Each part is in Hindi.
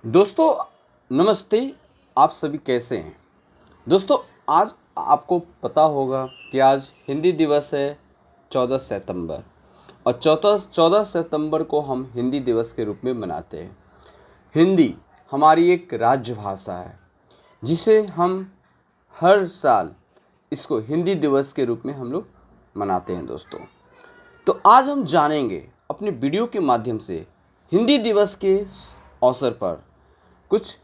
दोस्तों नमस्ते। आप सभी कैसे हैं? दोस्तों आज आपको पता होगा कि आज हिंदी दिवस है 14 सितंबर। और 14 सितंबर को हम हिंदी दिवस के रूप में मनाते हैं। हिंदी हमारी एक राज्य भाषा है जिसे हम हर साल इसको हिंदी दिवस के रूप में हम लोग मनाते हैं। दोस्तों तो आज हम जानेंगे अपने वीडियो के माध्यम से हिंदी दिवस के अवसर पर कुछ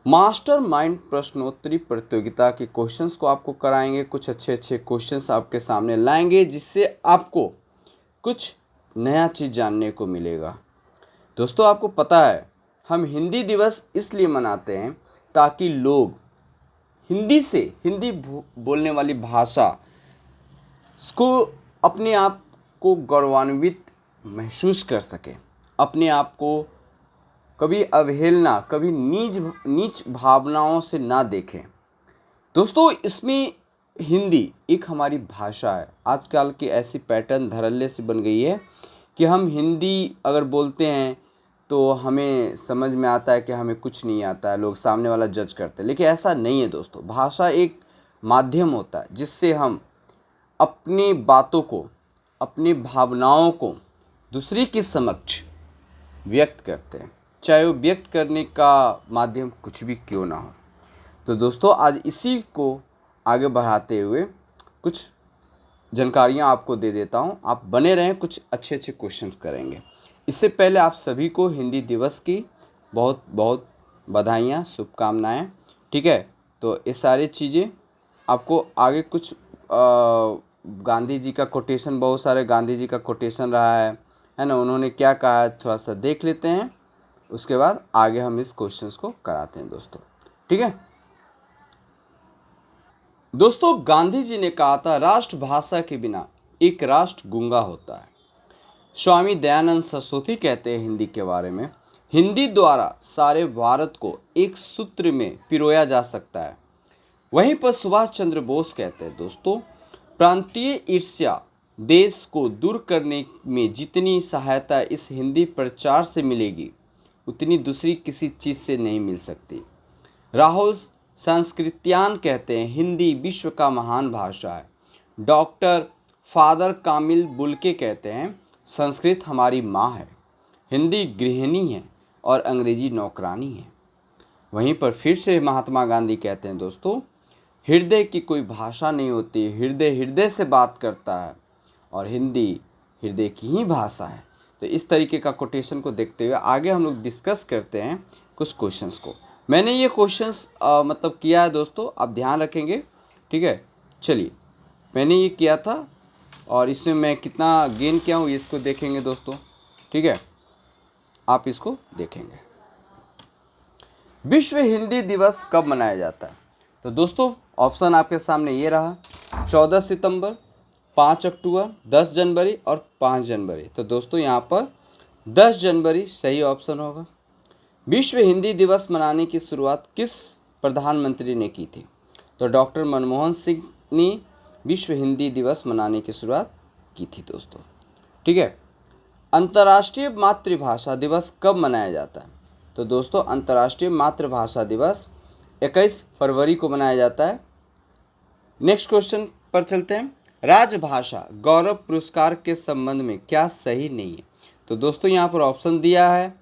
मास्टर माइंड प्रश्नोत्तरी प्रतियोगिता के क्वेश्चंस को आपको कराएंगे। कुछ अच्छे अच्छे क्वेश्चंस आपके सामने लाएंगे जिससे आपको कुछ नया चीज़ जानने को मिलेगा। दोस्तों आपको पता है हम हिंदी दिवस इसलिए मनाते हैं ताकि लोग हिंदी बोलने वाली भाषा को अपने आप को गौरवान्वित महसूस कर सकें, अपने आप को कभी अवहेलना, कभी नीच भावनाओं से ना देखें। दोस्तों इसमें हिंदी एक हमारी भाषा है। आजकल की ऐसी पैटर्न धड़ल्ले से बन गई है कि हम हिंदी अगर बोलते हैं तो हमें समझ में आता है कि हमें कुछ नहीं आता है, लोग सामने वाला जज करते हैं। लेकिन ऐसा नहीं है दोस्तों। भाषा एक माध्यम होता है जिससे हम अपनी बातों को, अपनी भावनाओं को दूसरे के समक्ष व्यक्त करते हैं, चाहे वो व्यक्त करने का माध्यम कुछ भी क्यों ना हो। तो दोस्तों आज इसी को आगे बढ़ाते हुए कुछ जानकारियाँ आपको दे देता हूँ। आप बने रहें, कुछ अच्छे अच्छे क्वेश्चंस करेंगे। इससे पहले आप सभी को हिंदी दिवस की बहुत बहुत बधाइयाँ, शुभकामनाएँ। ठीक है, तो ये सारी चीज़ें आपको आगे कुछ गांधी जी का कोटेशन, बहुत सारे गांधी जी का कोटेशन रहा है ना, उन्होंने क्या कहा है थोड़ा सा देख लेते हैं। उसके बाद आगे हम इस क्वेश्चंस को कराते हैं दोस्तों। ठीक है दोस्तों, गांधी जी ने कहा था राष्ट्रभाषा के बिना एक राष्ट्र गूंगा होता है। स्वामी दयानंद सरस्वती कहते हैं हिंदी के बारे में, हिंदी द्वारा सारे भारत को एक सूत्र में पिरोया जा सकता है। वहीं पर सुभाष चंद्र बोस कहते हैं दोस्तों, प्रांतीय ईर्ष्या देश को दूर करने में जितनी सहायता इस हिंदी प्रचार से मिलेगी उतनी दूसरी किसी चीज़ से नहीं मिल सकती। राहुल संस्कृत्यान कहते हैं हिंदी विश्व का महान भाषा है। डॉक्टर फादर कामिल बुल्के कहते हैं संस्कृत हमारी माँ है, हिंदी गृहिणी है और अंग्रेजी नौकरानी है। वहीं पर फिर से महात्मा गांधी कहते हैं दोस्तों, हृदय की कोई भाषा नहीं होती, हृदय हृदय से बात करता है और हिंदी हृदय की ही भाषा है। तो इस तरीके का कोटेशन को देखते हुए आगे हम लोग डिस्कस करते हैं कुछ क्वेश्चंस को। मैंने ये क्वेश्चंस मतलब किया है दोस्तों, आप ध्यान रखेंगे। ठीक है, चलिए मैंने ये किया था और इसमें मैं कितना गेन किया हूँ इसको देखेंगे दोस्तों। ठीक है, आप इसको देखेंगे। विश्व हिंदी दिवस कब मनाया जाता है? तो दोस्तों ऑप्शन आपके सामने ये रहा, 14 सितंबर, 5 अक्टूबर, 10 जनवरी और 5 जनवरी। तो दोस्तों यहाँ पर 10 जनवरी सही ऑप्शन होगा। विश्व हिंदी दिवस मनाने की शुरुआत किस प्रधानमंत्री ने की थी? तो डॉक्टर मनमोहन सिंह ने विश्व हिंदी दिवस मनाने की शुरुआत की थी दोस्तों। ठीक है, अंतर्राष्ट्रीय मातृभाषा दिवस कब मनाया जाता है? तो दोस्तों अंतर्राष्ट्रीय मातृभाषा दिवस 21 फरवरी को मनाया जाता है। नेक्स्ट क्वेश्चन पर चलते हैं। राजभाषा गौरव पुरस्कार के संबंध में क्या सही नहीं है? तो दोस्तों यहाँ पर ऑप्शन दिया है,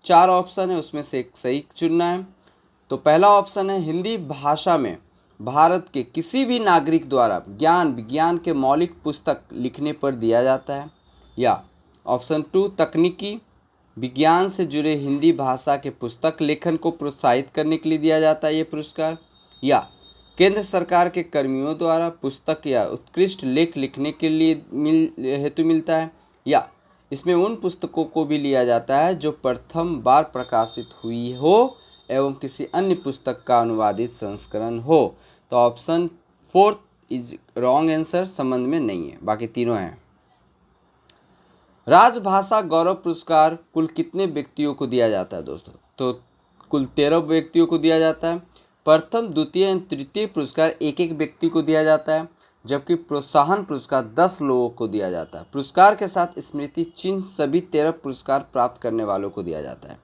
4 ऑप्शन है, उसमें से एक सही चुनना है। तो पहला ऑप्शन है हिंदी भाषा में भारत के किसी भी नागरिक द्वारा ज्ञान विज्ञान के मौलिक पुस्तक लिखने पर दिया जाता है। या ऑप्शन 2 तकनीकी विज्ञान से जुड़े हिंदी भाषा के पुस्तक लेखन को प्रोत्साहित करने के लिए दिया जाता है ये पुरस्कार। या केंद्र सरकार के कर्मियों द्वारा पुस्तक या उत्कृष्ट लेख लिखने के लिए हेतु मिलता है। या इसमें उन पुस्तकों को भी लिया जाता है जो प्रथम बार प्रकाशित हुई हो एवं किसी अन्य पुस्तक का अनुवादित संस्करण हो। तो ऑप्शन 4 इज रॉन्ग आंसर, संबंध में नहीं है, बाकी तीनों हैं। राजभाषा गौरव पुरस्कार कुल कितने व्यक्तियों को दिया जाता है दोस्तों? तो कुल 13 व्यक्तियों को दिया जाता है। प्रथम द्वितीय एवं तृतीय पुरस्कार एक एक व्यक्ति को दिया जाता है, जबकि प्रोत्साहन पुरस्कार 10 लोगों को दिया जाता है। पुरस्कार के साथ स्मृति चिन्ह सभी 13 पुरस्कार प्राप्त करने वालों को दिया जाता है।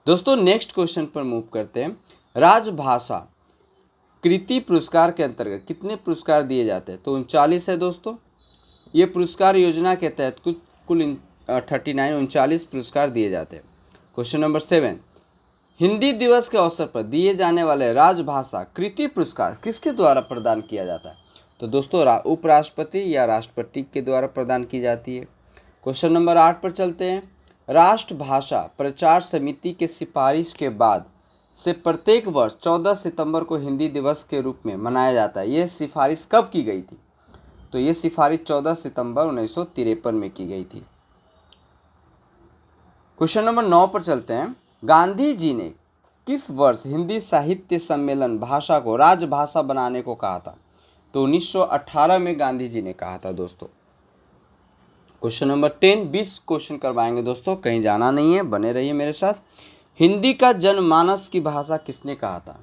दोस्तों नेक्स्ट क्वेश्चन पर मूव करते हैं। राजभाषा कृति पुरस्कार के अंतर्गत कितने पुरस्कार दिए जाते हैं? तो 39 है दोस्तों। ये पुरस्कार योजना के तहत कुल 39 पुरस्कार दिए जाते हैं। क्वेश्चन नंबर 7, हिंदी दिवस के अवसर पर दिए जाने वाले राजभाषा कृति पुरस्कार किसके द्वारा प्रदान किया जाता है? तो दोस्तों उपराष्ट्रपति या राष्ट्रपति के द्वारा प्रदान की जाती है। क्वेश्चन नंबर 8 पर चलते हैं। राष्ट्रभाषा प्रचार समिति के सिफारिश के बाद से प्रत्येक वर्ष 14 सितंबर को हिंदी दिवस के रूप में मनाया जाता है। ये सिफारिश कब की गई थी? तो ये सिफारिश 14 सितंबर 1953 में की गई थी। क्वेश्चन नंबर 9 पर चलते हैं। गांधी जी ने किस वर्ष हिंदी साहित्य सम्मेलन भाषा को राजभाषा बनाने को कहा था? तो 1918 में गांधी जी ने कहा था दोस्तों। क्वेश्चन नंबर 10, 20 क्वेश्चन करवाएंगे दोस्तों, कहीं जाना नहीं है, बने रहिए मेरे साथ। हिंदी का जनमानस की भाषा किसने कहा था?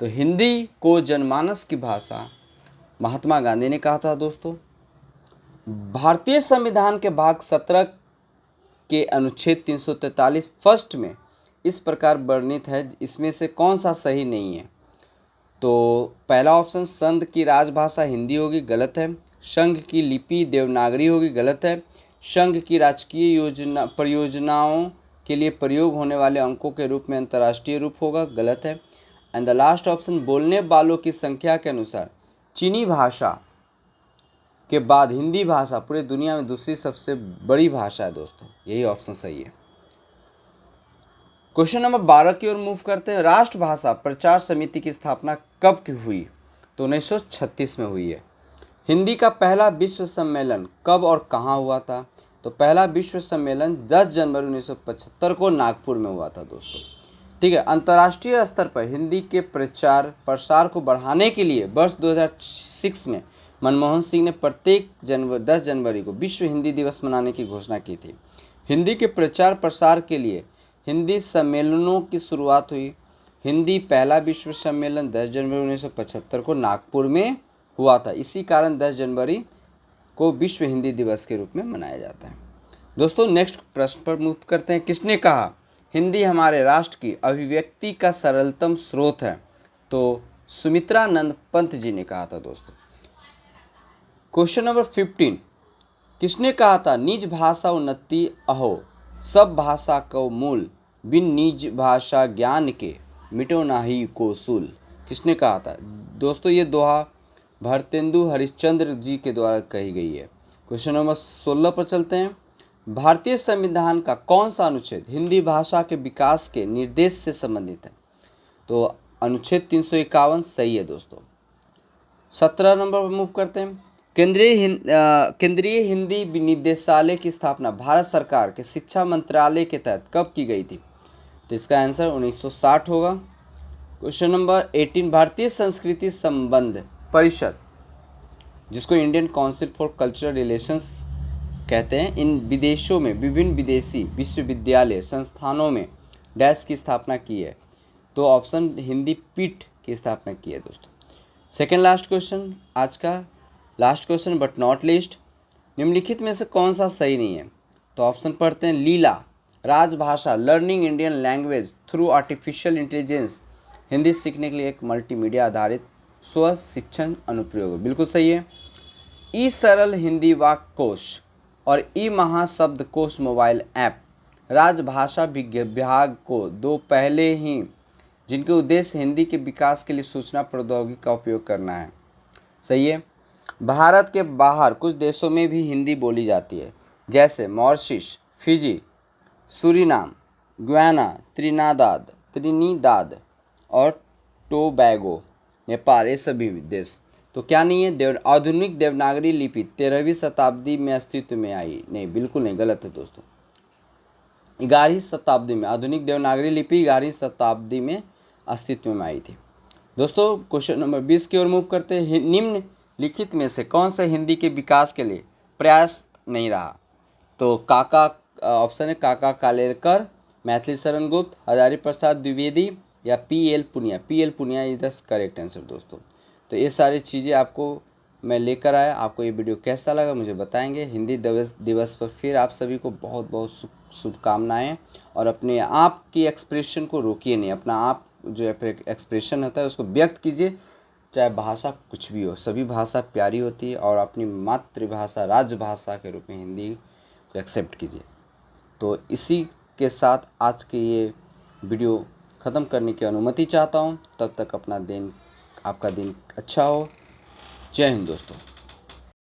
तो हिंदी को जनमानस की भाषा महात्मा गांधी ने कहा था दोस्तों। भारतीय संविधान के भाग 17 के अनुच्छेद 343 फर्स्ट में इस प्रकार वर्णित है, इसमें से कौन सा सही नहीं है? तो पहला ऑप्शन संघ की राजभाषा हिंदी होगी, गलत है। संघ की लिपि देवनागरी होगी, गलत है। संघ की राजकीय परियोजनाओं के लिए प्रयोग होने वाले अंकों के रूप में अंतर्राष्ट्रीय रूप होगा, गलत है। एंड द लास्ट ऑप्शन बोलने वालों की संख्या के अनुसार चीनी भाषा के बाद हिंदी भाषा पूरी दुनिया में दूसरी सबसे बड़ी भाषा है दोस्तों, यही ऑप्शन सही है। क्वेश्चन नंबर 12 की ओर मूव करते हैं। राष्ट्रभाषा प्रचार समिति की स्थापना कब की हुई? तो 1936 में हुई है। हिंदी का पहला विश्व सम्मेलन कब और कहाँ हुआ था? तो पहला विश्व सम्मेलन 10 जनवरी 1975 को नागपुर में हुआ था दोस्तों। ठीक है। अंतर्राष्ट्रीय स्तर पर हिंदी के प्रचार प्रसार को बढ़ाने के लिए वर्ष 2006 में मनमोहन सिंह ने प्रत्येक 10 जनवरी को विश्व हिंदी दिवस मनाने की घोषणा की थी। हिंदी के प्रचार प्रसार के लिए हिंदी सम्मेलनों की शुरुआत हुई। हिंदी पहला विश्व सम्मेलन 10 जनवरी 1975 को नागपुर में हुआ था। इसी कारण 10 जनवरी को विश्व हिंदी दिवस के रूप में मनाया जाता है। दोस्तों नेक्स्ट प्रश्न पर मूव करते हैं। किसने कहा हिंदी हमारे राष्ट्र की अभिव्यक्ति का सरलतम स्रोत है? तो सुमित्रानंद पंत जी ने कहा था दोस्तों। क्वेश्चन नंबर 15, किसने कहा था निज भाषा उन्नति अहो सब भाषा को मूल, बिन निज भाषा ज्ञान के मिटो नाही को सूल? किसने कहा था? दोस्तों ये दोहा भारतेंदु हरिश्चंद्र जी के द्वारा कही गई है। क्वेश्चन नंबर 16 पर चलते हैं। भारतीय संविधान का कौन सा अनुच्छेद हिंदी भाषा के विकास के निर्देश से संबंधित है? तो अनुच्छेद 351 सही है दोस्तों। 17 नंबर पर मूव करते हैं। केंद्रीय हिंदी निदेशालय की स्थापना भारत सरकार के शिक्षा मंत्रालय के तहत कब की गई थी? तो इसका आंसर 1960 होगा। क्वेश्चन नंबर 18, भारतीय संस्कृति संबंध परिषद, जिसको Indian council for cultural relations कहते हैं, इन विदेशों में विभिन्न विदेशी विश्वविद्यालय संस्थानों में डैश की स्थापना की है? तो ऑप्शन हिंदी पीठ की स्थापना की है दोस्तों। सेकेंड लास्ट क्वेश्चन, आज का last question but not least, निम्नलिखित में से कौन सा सही नहीं है? तो ऑप्शन पढ़ते हैं। लीला राजभाषा learning Indian language through artificial intelligence Hindi सीखने के लिए एक मल्टीमीडिया आधारित स्व शिक्षण अनुप्रयोग, बिल्कुल सही है। ई सरल हिंदी वाक्य कोश और ई महाशब्दकोश मोबाइल ऐप राजभाषा विभाग को दो पहले ही, जिनके उद्देश्य हिंदी के विकास के लिए सूचना प्रौद्योगिकी का उपयोग करना है, सही है। भारत के बाहर कुछ देशों में भी हिंदी बोली जाती है, जैसे Mauritius, Fiji, Suriname, Guyana, Trinidad और टोबैगो, नेपाल, ये सभी देश। तो क्या नहीं है? आधुनिक देवनागरी लिपि 13वीं शताब्दी में अस्तित्व में आई? नहीं, बिल्कुल नहीं, गलत है दोस्तों। 11वीं शताब्दी में आधुनिक देवनागरी लिपि 11वीं शताब्दी में अस्तित्व में आई थी दोस्तों। क्वेश्चन नंबर 20 की ओर मूव करते हैं। निम्न लिखित में से कौन सा हिंदी के विकास के लिए प्रयास नहीं रहा? तो काका ऑप्शन है काका कालेलकर, मैथिली शरण गुप्त, हजारी प्रसाद द्विवेदी या P L Punia. P L Punia is the correct answer दोस्तों। तो ये सारी चीज़ें आपको मैं लेकर आया। आपको ये वीडियो कैसा लगा मुझे बताएंगे। हिंदी दिवस पर फिर आप सभी को बहुत बहुत शुभकामनाएँ। और अपने आप की एक्सप्रेशन को रोकिए नहीं, अपना आप जो एक्सप्रेशन होता है उसको व्यक्त कीजिए, चाहे भाषा कुछ भी हो। सभी भाषा प्यारी होती है और अपनी मातृभाषा राजभाषा के रूप में हिंदी को एक्सेप्ट कीजिए। तो इसी के साथ आज के ये वीडियो ख़त्म करने की अनुमति चाहता हूँ। तब तक आपका दिन अच्छा हो। जय हिंद दोस्तों।